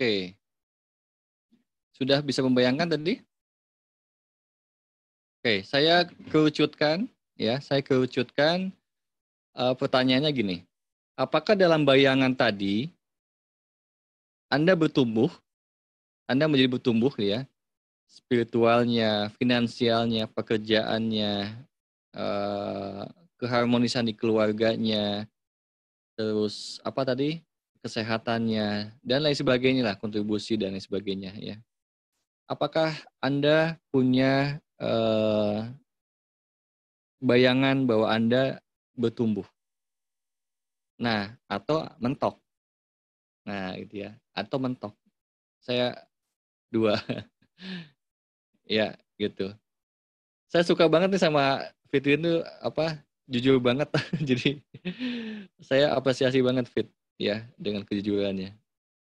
Oke. Sudah bisa membayangkan tadi? Oke, saya kerucutkan ya, pertanyaannya gini. Apakah dalam bayangan tadi Anda menjadi bertumbuh ya, spiritualnya, finansialnya, pekerjaannya, eh, keharmonisan di keluarganya, terus apa tadi? Kesehatannya dan lain sebagainya lah, kontribusi dan lain sebagainya ya. Apakah Anda punya bayangan bahwa Anda bertumbuh? Nah, atau mentok. Nah, gitu ya. Atau mentok. Saya dua. Ya, gitu. Saya suka banget nih sama Fitrin tuh jujur banget. Jadi saya apresiasi banget Fit ya dengan kejujurannya.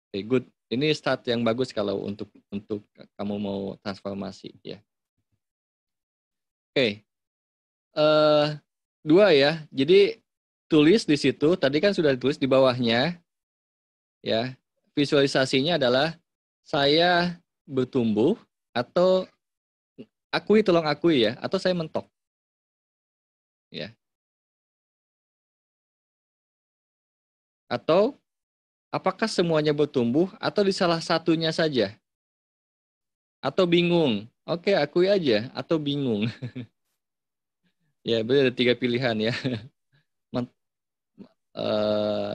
Oke, good. Ini start yang bagus kalau untuk kamu mau transformasi ya. Oke. Dua ya. Jadi tulis di situ, tadi kan sudah ditulis di bawahnya ya. Visualisasinya adalah saya bertumbuh atau tolong akui ya, atau saya mentok ya. Atau apakah semuanya bertumbuh atau di salah satunya saja? Atau bingung? Oke, akui aja atau bingung. Ya, berarti ada 3 pilihan ya. Eh,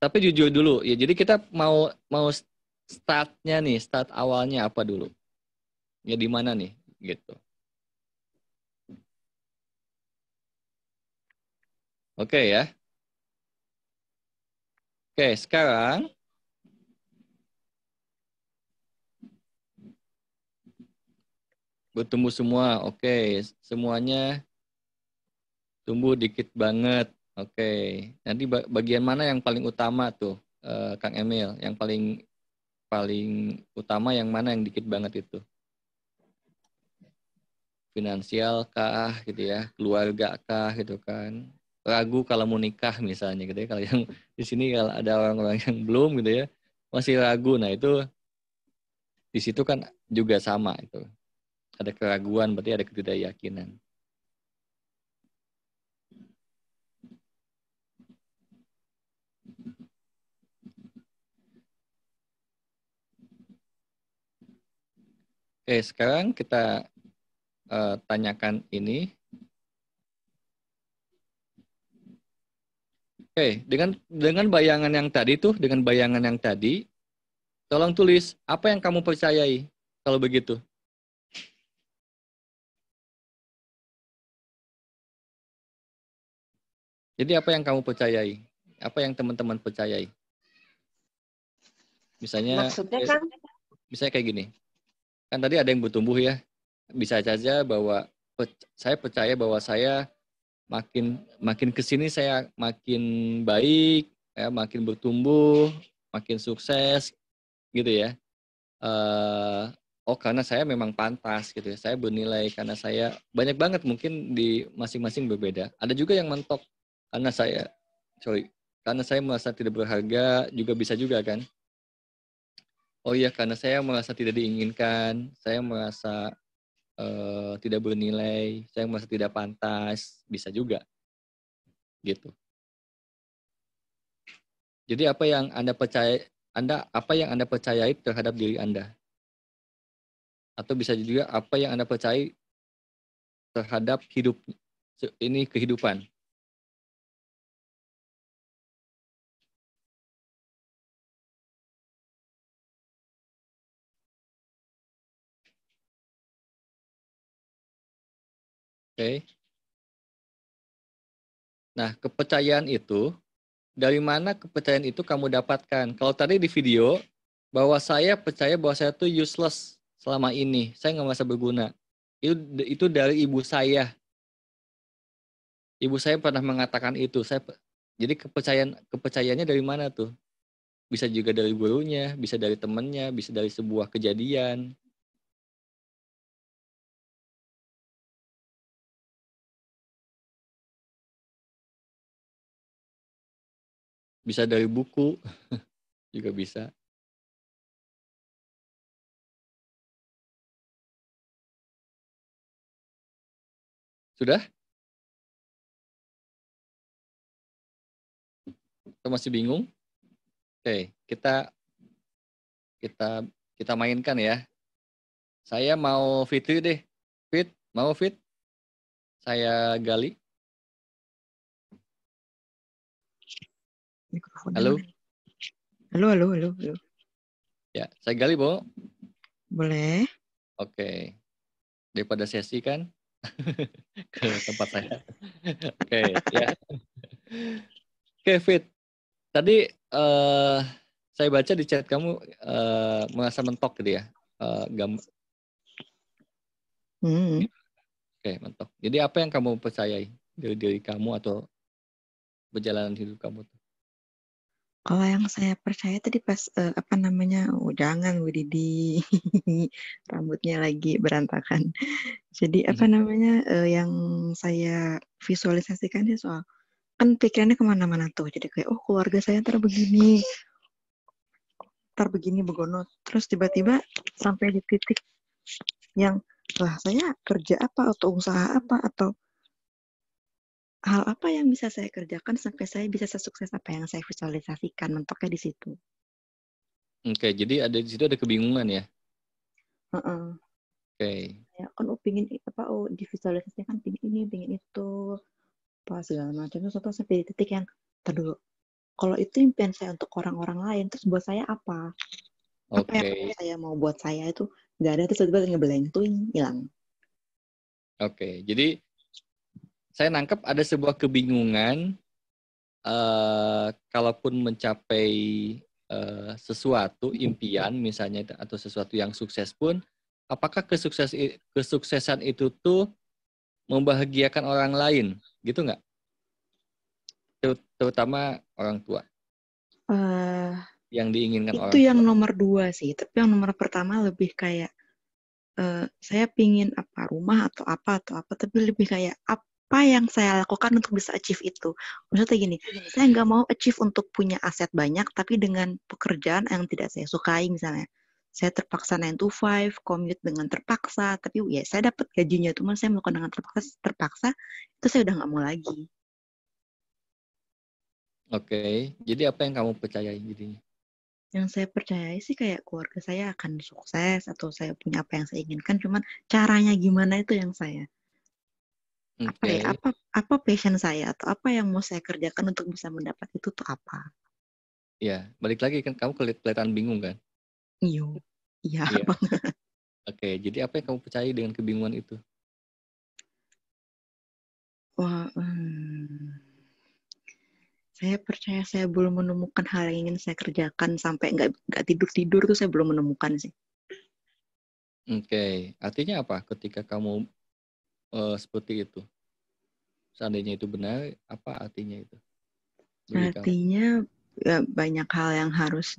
tapi jujur dulu ya. Jadi kita mau startnya nih, start awalnya apa dulu? Ya di mana nih gitu. Oke ya. Oke, sekarang bertumbuh semua. Oke, semuanya tumbuh dikit banget. Oke. Nanti bagian mana yang paling utama tuh, Kang Emil? Yang paling paling utama yang mana yang dikit banget itu? Finansial kah gitu ya? Keluarga kah gitu kan? Ragu kalau mau nikah misalnya gitu ya. Kalau yang di sini kalau ada orang-orang yang belum gitu ya, masih ragu. Nah, itu di situ kan juga sama itu. Ada keraguan berarti ada ketidakyakinan. Oke, sekarang kita tanyakan ini. Oke, dengan bayangan yang tadi tuh, tolong tulis apa yang kamu percayai kalau begitu. Jadi apa yang kamu percayai? Apa yang teman-teman percayai? Misalnya, Maksudnya kan? misalnya kayak gini. Kan tadi ada yang bertumbuh ya. Bisa saja bahwa saya percaya bahwa saya makin makin kesini saya makin baik, ya, makin bertumbuh, makin sukses, gitu ya. Oh karena saya memang pantas gitu ya. Saya bernilai karena saya banyak banget mungkin di masing-masing berbeda. Ada juga yang mentok karena karena saya merasa tidak berharga juga bisa juga kan. Oh iya karena saya merasa tidak diinginkan, saya merasa tidak bernilai, saya merasa tidak pantas, bisa juga gitu. Jadi apa yang Anda percayai terhadap diri Anda? Atau bisa juga apa yang Anda percayai terhadap kehidupan. Oke. Nah, kepercayaan itu dari mana kepercayaan itu kamu dapatkan? Kalau tadi di video bahwa saya percaya bahwa saya tuh useless selama ini, saya nggak merasa berguna. Itu dari ibu saya. Ibu saya pernah mengatakan itu. Jadi kepercayaannya dari mana tuh? Bisa juga dari gurunya, bisa dari temannya, bisa dari sebuah kejadian. Bisa dari buku juga bisa. Sudah? Atau masih bingung? Oke, kita kita kita mainkan ya. Saya mau Fitri deh. Fit, mau Fit? Saya Gali. Mikrofonnya Halo? mana nih? Halo, halo, halo, halo. Ya, saya Gali, Bo. Boleh? Oke. Daripada sesi kan ke tempat saya. Oke, ya. Oke, Fit. Tadi saya baca di chat kamu merasa mentok gitu ya. Hmm. Oke, mentok. Jadi apa yang kamu percayai dari diri kamu atau perjalanan hidup kamu tuh? Kalau yang saya percaya tadi pas apa namanya, oh jangan Wididi, rambutnya lagi berantakan. Jadi apa namanya, yang saya visualisasikan sih soal kan pikirannya kemana-mana tuh. Jadi kayak oh keluarga saya ntar begini begono. Terus tiba-tiba sampai di titik yang lah saya kerja apa atau usaha apa atau hal apa yang bisa saya kerjakan sampai saya bisa sesukses apa yang saya visualisasikan, mentoknya di situ. Oke, jadi ada di situ ada kebingungan ya. Heeh. Oke. Ya kan pingin apa divisualisasikan pingin itu apa segala macam terus atau sampai di titik yang dulu kalau itu impian saya untuk orang-orang lain terus buat saya apa yang Oke. saya mau buat saya itu nggak ada terus tiba-tiba ngeblank tuh hilang. Oke. Jadi saya nangkep ada sebuah kebingungan kalaupun mencapai sesuatu impian misalnya atau sesuatu yang sukses pun apakah kesuksesan itu tuh membahagiakan orang lain gitu nggak? Terutama orang tua uh, yang diinginkan itu orang yang tua. nomor 2 sih tapi yang nomor pertama lebih kayak saya pingin apa rumah atau apa tapi lebih kayak apa yang saya lakukan untuk bisa achieve itu. Maksudnya gini, saya nggak mau achieve untuk punya aset banyak tapi dengan pekerjaan yang tidak saya sukai misalnya. Saya terpaksa 9 to 5, commute dengan terpaksa, tapi ya saya dapat gajinya, cuma saya melakukan dengan terpaksa, itu saya udah nggak mau lagi. Oke, jadi apa yang kamu percayai jadinya? Yang saya percayai sih kayak keluarga saya akan sukses atau saya punya apa yang saya inginkan, cuman caranya gimana itu yang saya apa ya Oke, apa passion saya atau apa yang mau saya kerjakan untuk bisa mendapat itu tuh apa. ya balik lagi kan kamu kelihatan bingung kan? Iyo, iya Iya. bang. Oke, jadi apa yang kamu percayai dengan kebingungan itu? Wah, saya percaya saya belum menemukan hal yang ingin saya kerjakan sampai nggak tidur tidur tuh saya belum menemukan sih. Oke, artinya apa ketika kamu seperti itu? Seandainya itu benar, apa artinya itu bagi kamu? Artinya ya, banyak hal yang harus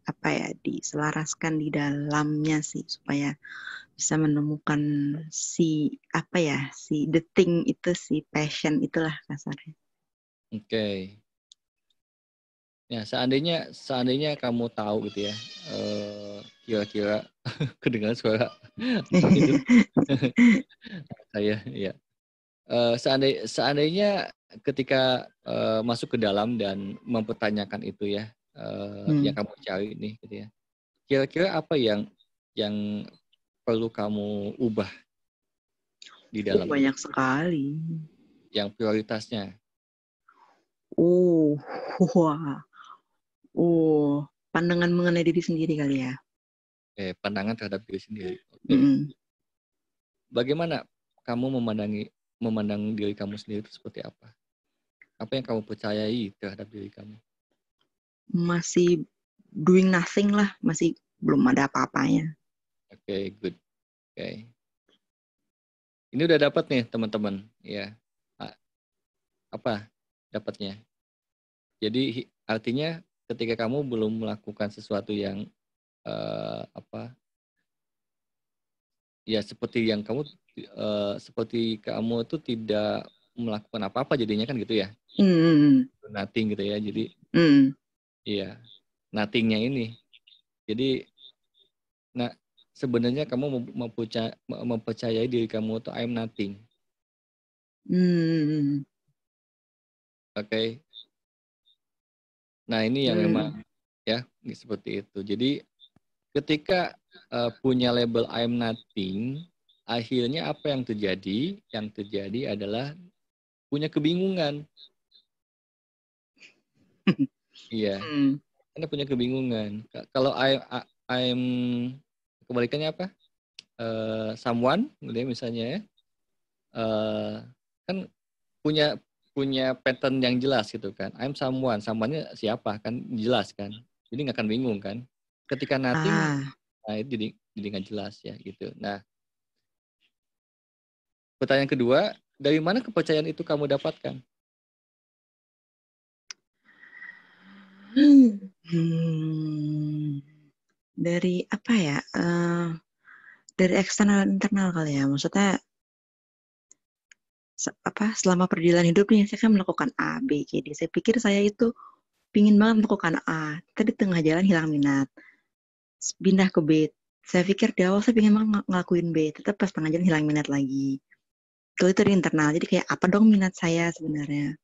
apa ya diselaraskan di dalamnya sih supaya bisa menemukan si apa ya si the thing itu si passion itulah kasarnya. Oke, ya seandainya kamu tahu gitu ya, kira-kira kedengaran suara itu saya ya. Seandainya ketika masuk ke dalam dan mempertanyakan itu ya, yang kamu cari ini gitu ya. Kira-kira apa yang perlu kamu ubah di dalam diri? Banyak sekali. Yang prioritasnya. Oh, wah, pandangan mengenai diri sendiri kali ya. Pandangan terhadap diri sendiri. Oke. Mm-mm. Bagaimana kamu memandang diri kamu sendiri itu seperti apa? Apa yang kamu percayai terhadap diri kamu? Masih doing nothing lah, masih belum ada apa-apanya. Oke, good. Oke. Ini udah dapat nih teman-teman, ya. Apa dapatnya? Jadi artinya ketika kamu belum melakukan sesuatu yang apa? Ya seperti kamu itu tidak melakukan apa-apa jadinya kan gitu ya. Mm. Nothing gitu ya. Jadi Mm. iya, nothing-nya ini. Jadi nah sebenarnya kamu mempercayai diri kamu itu I'm nothing. Oke. Nah, ini yang memang ya seperti itu. Jadi ketika punya label I'm nothing, akhirnya apa yang terjadi? Yang terjadi adalah punya kebingungan. Iya, Anda punya kebingungan. Kalau I'm kebalikannya apa? Someone, gitu ya, misalnya ya. Kan punya pattern yang jelas gitu kan. I'm someone, someone-nya siapa kan jelas kan. Jadi nggak akan bingung kan. Ketika nothing, nah itu jadi nggak jelas ya gitu. Nah, pertanyaan kedua, dari mana kepercayaan itu kamu dapatkan? Dari apa ya? Dari eksternal dan internal kali ya. Maksudnya selama perjalanan hidup nih saya kan melakukan A, B, C, D. Saya pikir saya itu pingin banget melakukan A. Tadi tengah jalan hilang minat. Pindah ke B. Saya pikir di awal saya pingin banget ngelakuin B. Tetap pas tengah jalan hilang minat lagi. Kalau itu dari internal. Jadi kayak apa dong minat saya sebenarnya.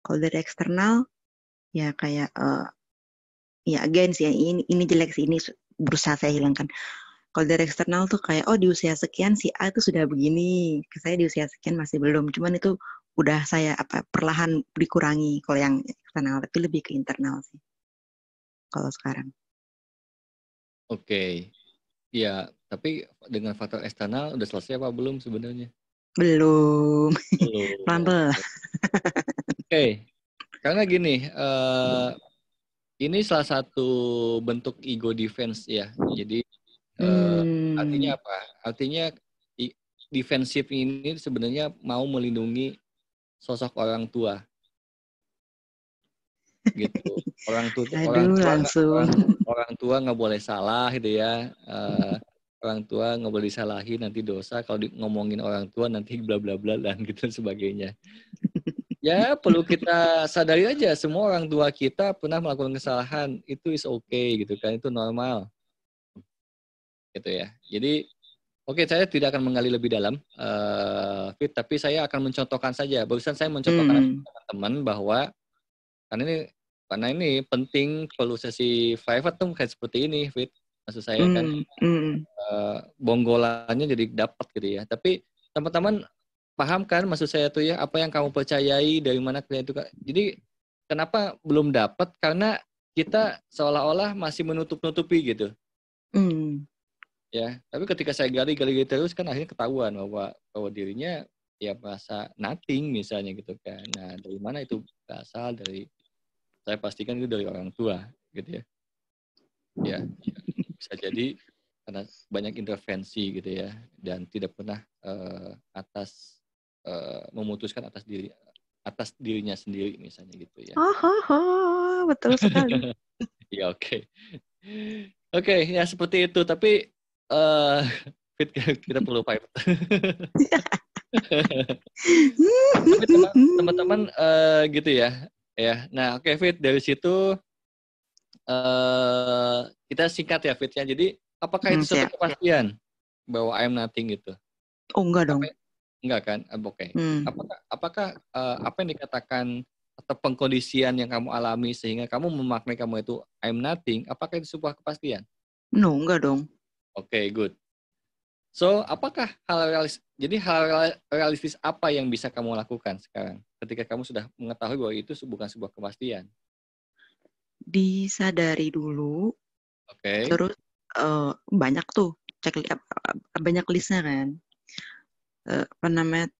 Kalau dari eksternal, ya kayak ya again sih ini jelek sih, ini berusaha saya hilangkan. Kalau dari eksternal tuh kayak di usia sekian si A itu sudah begini, saya di usia sekian masih belum, cuman itu udah saya perlahan dikurangi kalau yang eksternal, tapi lebih ke internal sih kalau sekarang. Oke. Ya, tapi dengan faktor eksternal udah selesai apa belum sebenarnya? Belum. Belum. Oke. Karena gini, ini salah satu bentuk ego defense ya. Jadi artinya apa? Artinya defensif ini sebenarnya mau melindungi sosok orang tua. Gitu. Orang tua nggak boleh salah gitu ya. Orang tua nggak boleh disalahi, nanti dosa. Kalau ngomongin orang tua nanti bla bla bla dan gitu sebagainya. Ya, perlu kita sadari aja, semua orang tua kita pernah melakukan kesalahan, itu is okay gitu kan, itu normal. Gitu ya. Jadi, saya tidak akan menggali lebih dalam, Fit, tapi saya akan mencontohkan saja. Barusan saya mencontohkan teman-teman bahwa karena ini penting, perlu sesi private tuh kayak seperti ini, Fit. Maksud saya kan, bonggolannya jadi dapat gitu ya. Tapi teman-teman paham kan maksud saya tuh ya, apa yang kamu percayai, dari mana kalian itu. Jadi kenapa belum dapat? Karena kita seolah-olah masih menutup-nutupi gitu. Ya, tapi ketika saya gali terus kan akhirnya ketahuan bahwa dirinya ya merasa nothing misalnya gitu kan. Nah, dari mana itu berasal? Saya pastikan itu dari orang tua gitu ya. Ya, bisa jadi karena banyak intervensi gitu ya, dan tidak pernah memutuskan atas dirinya sendiri misalnya gitu ya. Betul sekali. Ya oke. Oke, ya seperti itu. Tapi kita perlu private. Tapi teman-teman gitu ya. Ya. Nah, oke Fit, dari situ kita singkat ya Fit ya. Jadi apakah itu suatu kepastian bahwa I'm nothing gitu? Oh enggak dong. Enggak kan? Oke. Apakah apa yang dikatakan atau pengkondisian yang kamu alami sehingga kamu memaknai kamu itu I'm nothing, apakah itu sebuah kepastian? No, enggak dong. Oke, good. So, apakah hal realistis apa yang bisa kamu lakukan sekarang ketika kamu sudah mengetahui bahwa itu bukan sebuah kepastian? Disadari dulu. Oke. Terus banyak tuh banyak listnya kan.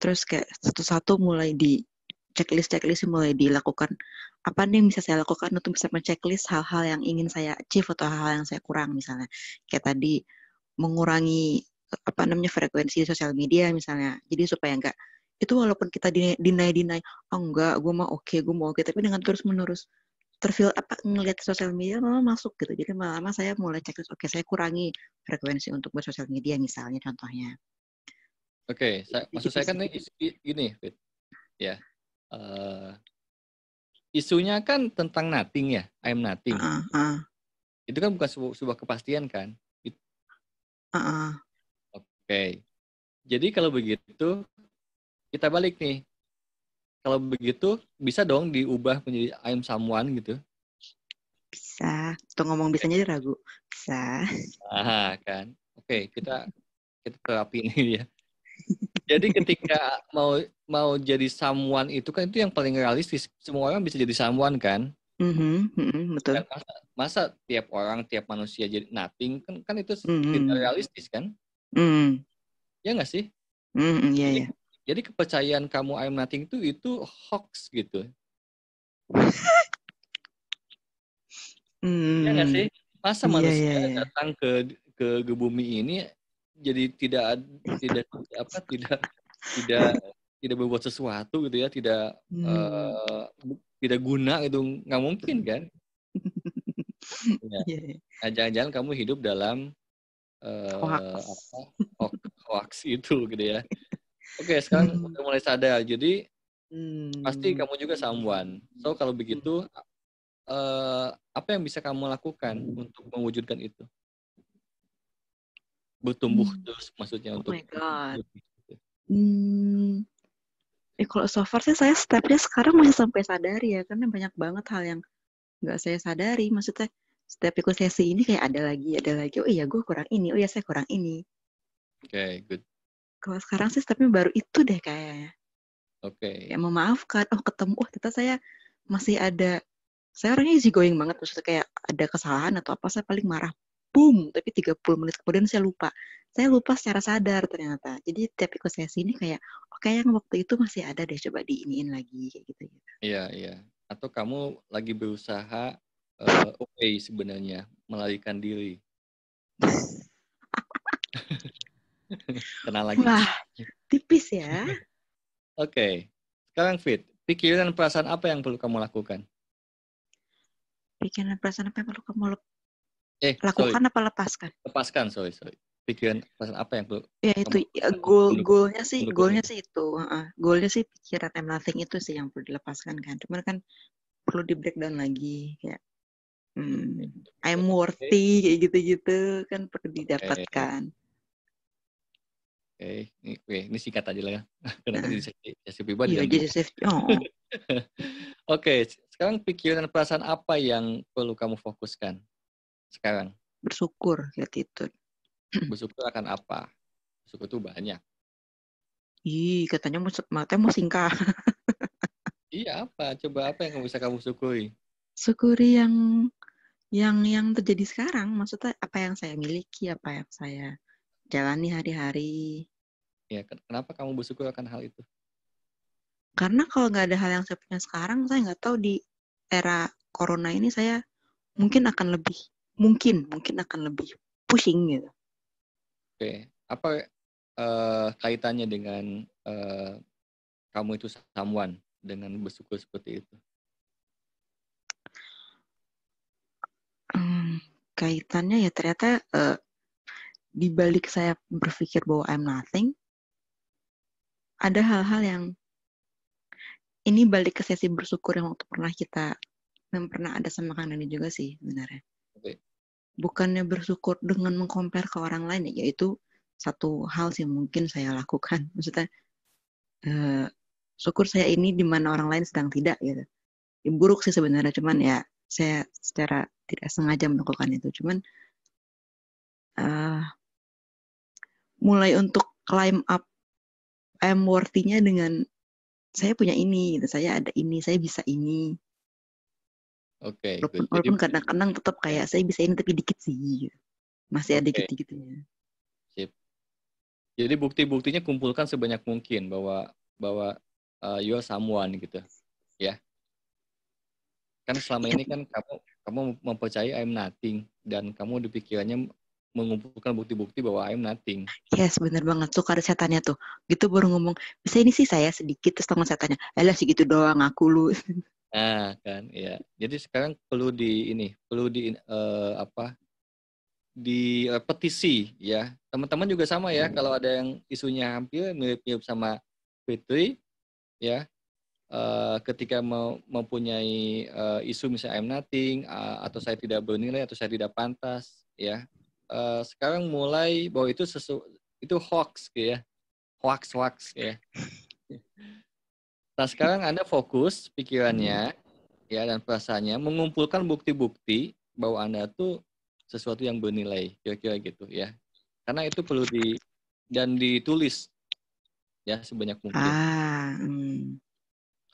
Terus kayak satu-satu mulai di checklist mulai dilakukan. Apa nih yang bisa saya lakukan untuk bisa men-checklist hal-hal yang ingin saya achieve atau hal-hal yang saya kurang misalnya. Kayak tadi mengurangi frekuensi sosial media misalnya. Jadi supaya enggak itu walaupun kita deny enggak, gue mau oke, tapi dengan terus-menerus ngelihat sosial media malah masuk gitu. Jadi lama-lama saya mulai checklist, saya kurangi frekuensi untuk bersosial media misalnya contohnya. Oke, maksud saya kan gini, Fit. Ya. Isunya kan tentang nothing ya, I'm nothing. Itu kan bukan sebuah kepastian kan? Oke. Jadi kalau begitu, kita balik nih. Kalau begitu bisa dong diubah menjadi I'm someone gitu. Bisa. Tuh ngomong bisanya dia ragu. Bisa. Kan. Oke, kita terapi ini ya. Jadi ketika mau jadi someone itu kan itu yang paling realistis. Semua orang bisa jadi someone kan. Betul. Dan masa tiap orang, tiap manusia jadi nothing kan itu tidak Mhm. realistis kan? Mhm. Ya nggak sih? Iya, Jadi iya. jadi kepercayaan kamu I'm nothing itu hoax gitu. Ya nggak sih? Masa Iya, iya, manusia iya. datang ke bumi ini jadi tidak apa tidak tidak berbuat sesuatu gitu ya, Hmm. tidak guna itu nggak mungkin kan? Ya. Iya, iya. Nah, jangan-jangan kamu hidup dalam Hoax. apa hoax itu gitu ya. Oke, sekarang Hmm. udah mulai sadar. Jadi pasti Hmm. kamu juga someone. So kalau begitu apa yang bisa kamu lakukan untuk mewujudkan itu? Bertumbuh Hmm. terus maksudnya Oh untuk my God. lebih gitu. Hmm. Kalau so far sih saya stepnya sekarang masih sampai sadari ya, karena banyak banget hal yang nggak saya sadari. Maksudnya setiap ikut sesi ini kayak ada lagi. Oh iya gue kurang ini, oh iya saya kurang ini. Oke, good. Kalau sekarang sih stepnya baru itu deh kayaknya. Oke. Kayak memaafkan, oh ketemu, oh ternyata saya masih ada, saya orangnya easy going banget, maksudnya kayak ada kesalahan atau apa, saya paling marah, boom, tapi 30 menit kemudian saya lupa secara sadar ternyata. Jadi tiap ikut sesi ini kayak, oke yang waktu itu masih ada deh, coba diiniin lagi, kayak gitu. Iya, iya. Atau kamu lagi berusaha sebenarnya melarikan diri. Kenal lagi. Wah, tipis ya. Oke. Sekarang Fit, pikiran dan perasaan apa yang perlu kamu lakukan? Pikiran perasaan apa yang perlu kamu Sorry. lakukan apa lepaskan? Lepaskan, sorry. Pikiran perasaan apa yang perlu Ya kamu itu ya, lakukan untuk mendukung goalnya itu? sih itu, goalnya sih pikiran I'm nothing itu sih yang perlu dilepaskan kan. Cuman kan perlu di breakdown lagi kayak I'm Oke. worthy kayak gitu-gitu kan perlu Oke. didapatkan. Oke. Ini singkat aja lah ya. Karena kan Nah, di sesi pribadi iya jangan jadi gitu. safe. Oh, Oke, sekarang pikiran dan perasaan apa yang perlu kamu fokuskan sekarang? bersyukur kayak gitu. Bersyukur akan apa? Bersyukur itu banyak. Ih, katanya matanya mau singkah. Iya, apa? Coba apa yang bisa kamu syukuri? Syukuri yang terjadi sekarang. Maksudnya apa yang saya miliki, apa yang saya jalani hari-hari. Ya, kenapa kamu bersyukur akan hal itu? Karena kalau nggak ada hal yang saya punya sekarang, saya nggak tahu di era corona ini saya mungkin akan lebih pusing gitu. Oke, apa kaitannya dengan kamu itu someone dengan bersyukur seperti itu? Kaitannya ya ternyata di balik saya berpikir bahwa I'm nothing, ada hal-hal yang ini balik ke sesi bersyukur yang waktu pernah ada sama Kang Dani juga sih sebenarnya. Oke. Bukannya bersyukur dengan mengcompare ke orang lain ya, yaitu satu hal sih mungkin saya lakukan. Maksudnya syukur saya ini di mana orang lain sedang tidak gitu. Ya, buruk sih sebenarnya, cuman ya saya secara tidak sengaja melakukan itu. Cuman mulai untuk climb up I'm worthy-nya dengan saya punya ini, gitu. Saya ada ini, saya bisa ini. Oke, good. Walaupun kadang-kadang tetap kayak saya bisa ini tapi dikit sih, gitu. Masih ada Oke, gitu-gitunya. sip. Jadi bukti-buktinya kumpulkan sebanyak mungkin bahwa you are someone gitu, ya. Kan selama Ya, ini kan kamu mempercayai I'm nothing dan kamu di pikirannya mengumpulkan bukti-bukti bahwa I'm nothing. yes, bener banget. Suka ada setannya tuh. Gitu baru ngomong, bisa ini sih saya sedikit, terus tangan setannya, elah segitu doang aku lu. Nah, kan, ya. Jadi sekarang perlu di apa? Direpetisi ya. Teman-teman juga sama ya, kalau ada yang isunya hampir mirip-mirip sama Fitri ya. Ketika mempunyai isu misalnya I'm nothing atau saya tidak bernilai atau saya tidak pantas ya. Sekarang mulai bahwa itu hoax gitu ya. Hoax ya. Nah, sekarang Anda fokus pikirannya ya dan perasaannya mengumpulkan bukti-bukti bahwa Anda tuh sesuatu yang bernilai, kira-kira gitu ya. Karena itu perlu dan ditulis ya sebanyak mungkin.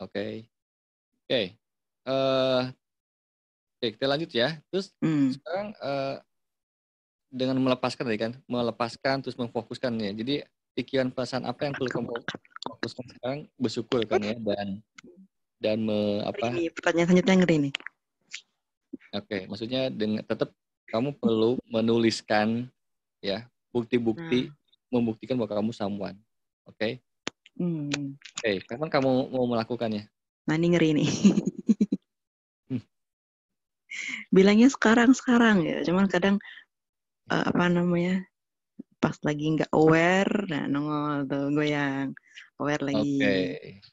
Oke. Oke. Oke, kita lanjut ya. Terus sekarang dengan melepaskan tadi kan, melepaskan terus memfokuskan ya. Jadi pikiran perasaan apa yang perlu kamu fokuskan sekarang? Bersyukur kan ya dan Ini pertanyaan selanjutnya ngeri nih. Oke, maksudnya dengan tetap kamu perlu menuliskan ya bukti-bukti membuktikan bahwa kamu someone. Oke? Oke, kapan kamu mau melakukannya? Nah, ini ngeri nih. Bilangnya sekarang ya, cuman kadang pas lagi nggak aware, nah nongol tuh goyang, aware lagi,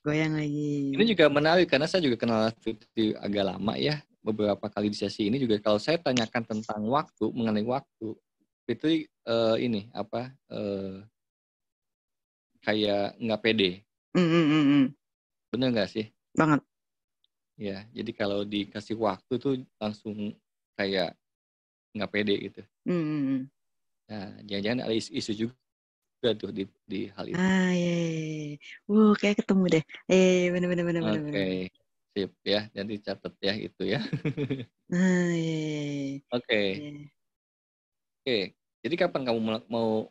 goyang lagi. Ini juga menarik karena saya juga kenal Fitri agak lama ya, beberapa kali di sesi ini juga kalau saya tanyakan tentang waktu, mengenai waktu, Fitri kayak nggak pede. Bener nggak sih? Banget. Ya, jadi kalau dikasih waktu tuh langsung kayak nggak pede gitu. Nah, jangan-jangan ada isu juga tuh di hal itu. Iya. Kayak ketemu deh. Bener. Oke, sip ya. Nanti catat ya itu ya. Iya. Oke. Jadi kapan kamu mau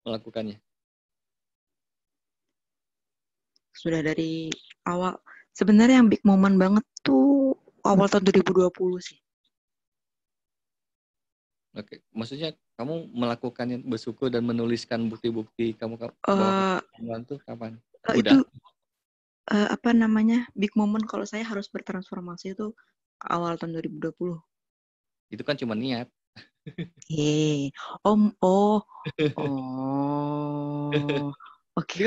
melakukannya? Sudah dari awal. Sebenarnya yang big moment banget tuh awal tahun 2020 sih. Oke, maksudnya kamu melakukannya bersyukur dan menuliskan bukti-bukti kamu tuh kapan? Itu big moment kalau saya harus bertransformasi itu awal tahun 2020. Itu kan cuma niat. Oke.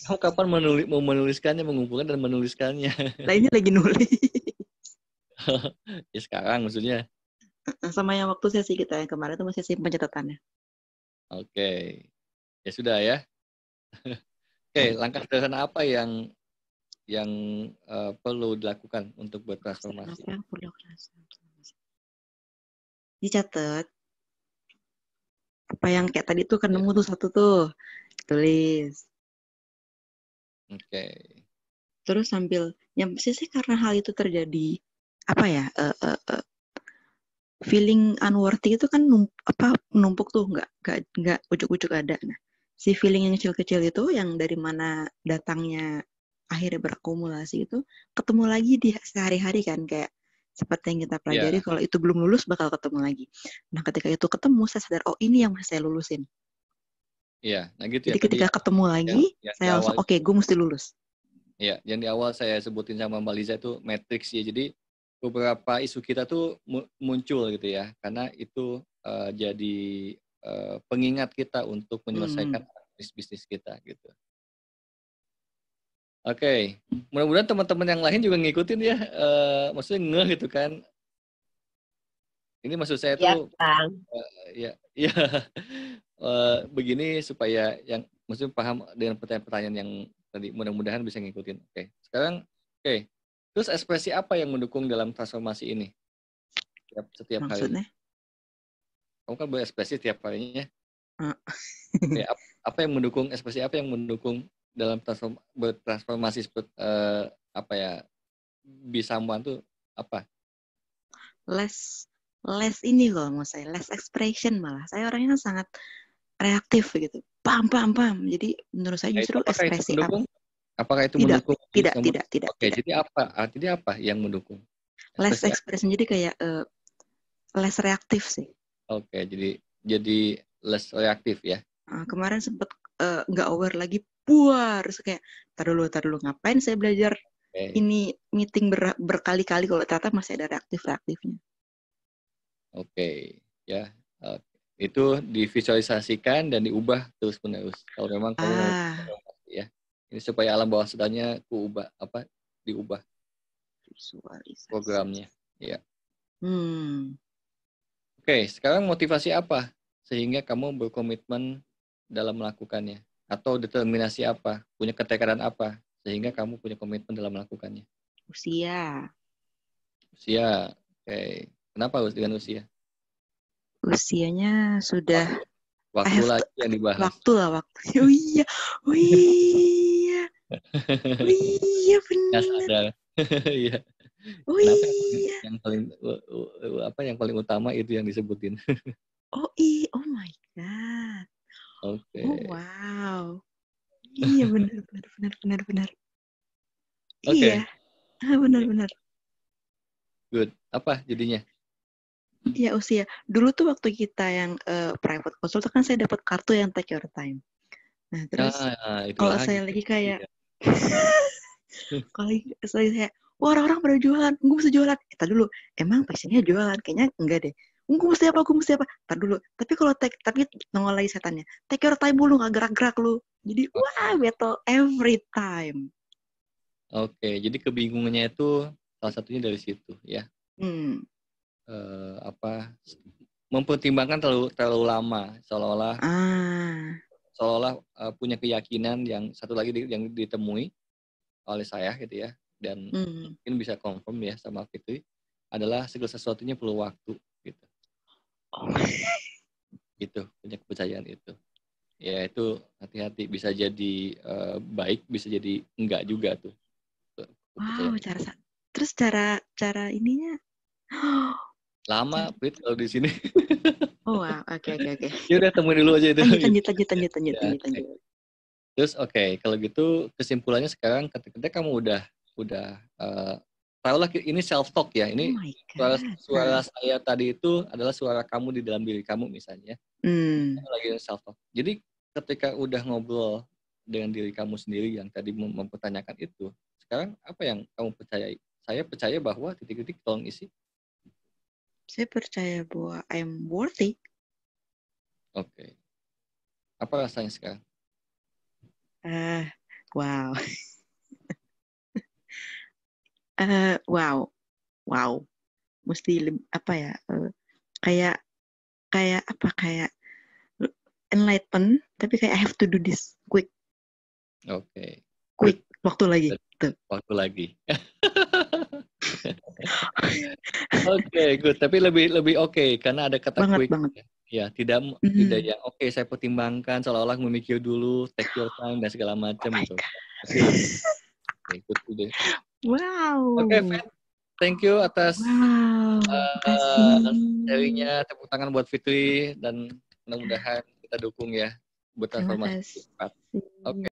Kamu kapan mau menuliskannya, mengumpulkan dan menuliskannya? Lah ini lagi nulis. Ya sekarang maksudnya. Sama yang waktu sesi kita yang kemarin itu masih simpan catatannya. Oke. Ya sudah ya. Oke, langkah sederhana apa yang perlu dilakukan untuk bertransformasi? Apa yang perlu dicatat. Apa yang kayak tadi tuh kan nemu tuh satu tuh. Tulis. Oke. Terus sambil yang sih karena hal itu terjadi feeling unworthy itu kan numpuk tuh nggak ujuk-ujuk ada. Nah, si feeling yang kecil-kecil itu yang dari mana datangnya akhirnya berakumulasi itu ketemu lagi di sehari-hari kan kayak seperti yang kita pelajari kalau itu belum lulus bakal ketemu lagi. Nah, ketika itu ketemu saya sadar ini yang saya lulusin. Iya, nah gitu. Jadi ketika ketemu lagi saya langsung oke, gue mesti lulus. Ya, yang di awal saya sebutin sama Mbak Liza itu matrix ya. Jadi beberapa isu kita tuh muncul gitu ya, karena itu jadi pengingat kita untuk menyelesaikan bisnis kita gitu. Oke, mudah-mudahan teman-teman yang lain juga ngikutin ya, maksudnya ngeh gitu kan. Ini maksud saya tuh begini supaya yang maksudnya paham dengan pertanyaan-pertanyaan yang tadi, mudah-mudahan bisa ngikutin. Oke. Sekarang terus ekspresi apa yang mendukung dalam transformasi ini? Setiap hari. Maksudnya? Kamu kan berekspresi setiap harinya. Apa yang mendukung, ekspresi apa yang mendukung dalam bertransformasi seperti bisamuan tuh apa? Less ini loh mau saya, less expression malah. Saya orangnya sangat reaktif gitu. Pam. Jadi menurut saya justru ekspresi apa? Apakah itu mendukung? Tidak. Oke, jadi apa? Artinya apa yang mendukung? Less expression jadi kayak less reaktif sih. Oke, jadi less reaktif ya. Kemarin sempat nggak aware lagi, terus kayak tar dulu ngapain saya belajar ini meeting berkali-kali kalau ternyata masih ada reaktifnya. Oke, ya. Itu divisualisasikan dan diubah terus-menerus. Kalau memang kamu ya. Ini supaya alam bawah sadarnya diubah visualisasi programnya, ya. Oke, sekarang motivasi apa sehingga kamu berkomitmen dalam melakukannya? Atau determinasi apa? Punya ketekadan apa? Sehingga kamu punya komitmen dalam melakukannya. Usia. Usia. Oke. Kenapa dengan usia? Usianya sudah I Waktu have to, lagi yang dibahas. waktu lah waktu. Oh iya. Oh iya. Oh iya Nggak benar. sadar. Iya. Oh Kenapa iya. yang paling utama itu yang disebutin? Oh iya. Oh my God. Oke. Oh wow. Iya benar. Oke. Iya. Benar. Good. Apa jadinya? Iya usia. Dulu tuh waktu kita yang private consult kan saya dapat kartu yang take your time. Nah terus Itu kalau lagi. saya lagi kayak kalau saya wah orang-orang pada jualan, gue mesti jualan. Kita dulu emang passionnya jualan, kayaknya enggak deh. Gue mesti apa? Tar dulu. Tapi kalau tapi nongol lagi setannya. Take your time dulu, nggak gerak-gerak lu. Jadi wah battle every time. Oke, jadi kebingungannya itu salah satunya dari situ ya. Mempertimbangkan terlalu lama, seolah-olah punya keyakinan yang satu lagi yang ditemui oleh saya gitu ya, dan mungkin bisa confirm ya sama Fitri, adalah segala sesuatunya perlu waktu gitu. Gitu, punya kepercayaan itu. Ya itu hati-hati, bisa jadi baik, bisa jadi enggak juga tuh. Wow, terus cara ininya lama Fit kalau di sini. Oh wow, oke. Ya udah temuin dulu aja itu. Lanjut. Terus kalau gitu kesimpulannya sekarang ketika kamu udah tahulah ini self talk ya. Ini suara saya tadi itu adalah suara kamu di dalam diri kamu misalnya. Lagi self talk. Jadi ketika udah ngobrol dengan diri kamu sendiri yang tadi mempertanyakan itu, sekarang apa yang kamu percayai? Saya percaya bahwa titik-titik tolong isi. Saya percaya bahwa I'm worthy. Oke. Apa rasanya sekarang? Wow. Wow. Mesti apa ya? Kayak enlighten, tapi kayak I have to do this quick. Oke. Quick. Waktu lagi. Waktu lagi. Oke, good. Tapi lebih oke karena ada kata quick. Ya, tidak yang oke saya pertimbangkan seolah-olah memikir dulu, take your time dan segala macam gitu. Oke, good deh. Wow. Oke, Fat. Thank you atas sharingnya. Tepuk tangan buat Fitri dan mudah-mudahan kita dukung ya buat transformasi cepat. Oke.